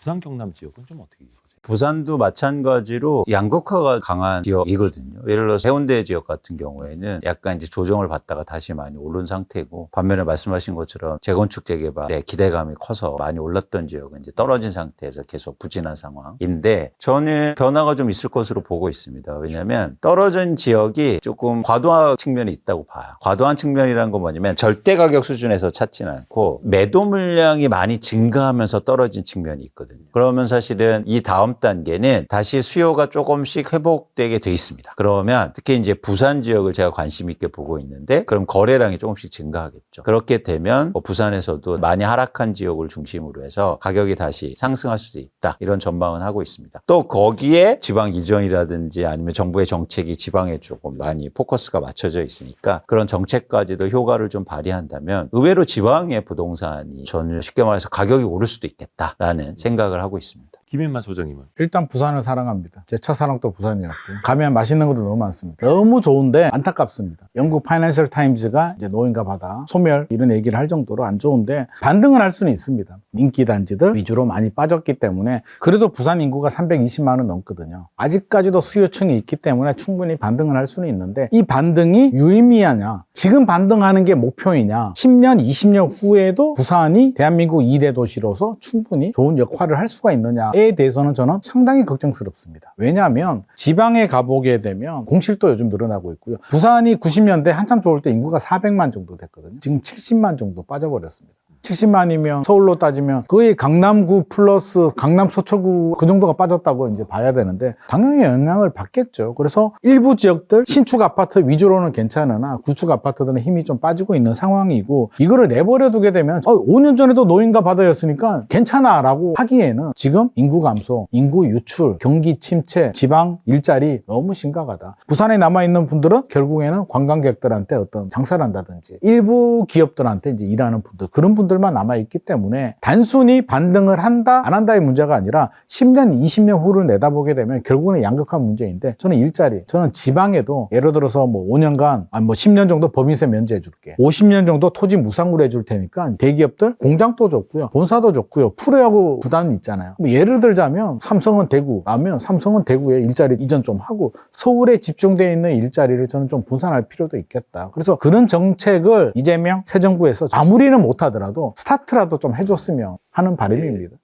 부산 경남 지역은 좀 어떻게 보세요? 부산도 마찬가지로 양극화가 강한 지역이거든요. 예를 들어서 해운대 지역 같은 경우에는 약간 이제 조정을 받다가 다시 많이 오른 상태고, 반면에 말씀하신 것처럼 재건축 재개발에 기대감이 커서 많이 올랐던 지역은 이제 떨어진 상태에서 계속 부진한 상황인데, 저는 변화가 좀 있을 것으로 보고 있습니다. 왜냐하면 떨어진 지역이 조금 과도한 측면이 있다고 봐요. 과도한 측면이라는 건 뭐냐면 절대 가격 수준에서 찾지는 않고 매도 물량이 많이 증가하면서 떨어진 측면이 있거든요. 그러면 사실은 이 다음 단계는 다시 수요가 조금씩 회복되게 돼 있습니다. 그러면 특히 이제 부산 지역을 제가 관심 있게 보고 있는데, 그럼 거래량이 조금씩 증가하겠죠. 그렇게 되면 부산에서도 많이 하락한 지역을 중심으로 해서 가격이 다시 상승할 수도 있다, 이런 전망은 하고 있습니다. 또 거기에 지방 이전이라든지 아니면 정부의 정책이 지방에 조금 많이 포커스가 맞춰져 있으니까 그런 정책까지도 효과를 좀 발휘한다면 의외로 지방의 부동산이 저는 쉽게 말해서 가격이 오를 수도 있겠다라는 생각을 하고 있습니다. 김현만 소장님은? 일단 부산을 사랑합니다. 제 첫사랑도 부산이었고, 가면 맛있는 것도 너무 많습니다. 너무 좋은데 안타깝습니다. 영국 파이낸셜 타임즈가 이제 노인과 바다, 소멸 이런 얘기를 할 정도로 안 좋은데, 반등을 할 수는 있습니다. 인기 단지들 위주로 많이 빠졌기 때문에. 그래도 부산 인구가 320만 원 넘거든요. 아직까지도 수요층이 있기 때문에 충분히 반등을 할 수는 있는데, 이 반등이 유의미하냐, 지금 반등하는 게 목표이냐, 10년, 20년 후에도 부산이 대한민국 2대 도시로서 충분히 좋은 역할을 할 수가 있느냐에 대해서는 저는 상당히 걱정스럽습니다. 왜냐하면 지방에 가보게 되면 공실도 요즘 늘어나고 있고요. 부산이 90년대 한참 좋을 때 인구가 400만 정도 됐거든요. 지금 70만 정도 빠져버렸습니다. 70만이면 서울로 따지면 거의 강남구 플러스 강남 서초구 그 정도가 빠졌다고 이제 봐야 되는데, 당연히 영향을 받겠죠. 그래서 일부 지역들 신축 아파트 위주로는 괜찮으나 구축 아파트들은 힘이 좀 빠지고 있는 상황이고, 이거를 내버려 두게 되면 5년 전에도 노인과 바다였으니까 괜찮아 라고 하기에는 지금 인구 감소, 인구 유출, 경기 침체, 지방 일자리 너무 심각하다. 부산에 남아있는 분들은 결국에는 관광객들한테 어떤 장사를 한다든지 일부 기업들한테 이제 일하는 분들, 그런 분들만 남아있기 때문에 단순히 반등을 한다 안 한다의 문제가 아니라 10년 20년 후를 내다보게 되면 결국은 양극화 문제인데, 저는 일자리, 저는 지방에도 예를 들어서 뭐 5년간 10년 정도 법인세 면제해 줄게, 50년 정도 토지 무상으로 해줄 테니까 대기업들 공장도 좋고요, 본사도 좋고요, 프로야구 구단 있잖아요. 뭐 예를 들자면 삼성은 대구 나면 삼성은 대구에 일자리 이전 좀 하고 서울에 집중되어 있는 일자리를 저는 좀 분산할 필요도 있겠다. 그래서 그런 정책을 이재명 새 정부에서 아무리는 못하더라도 스타트라도 좀 해줬으면 하는 바람입니다.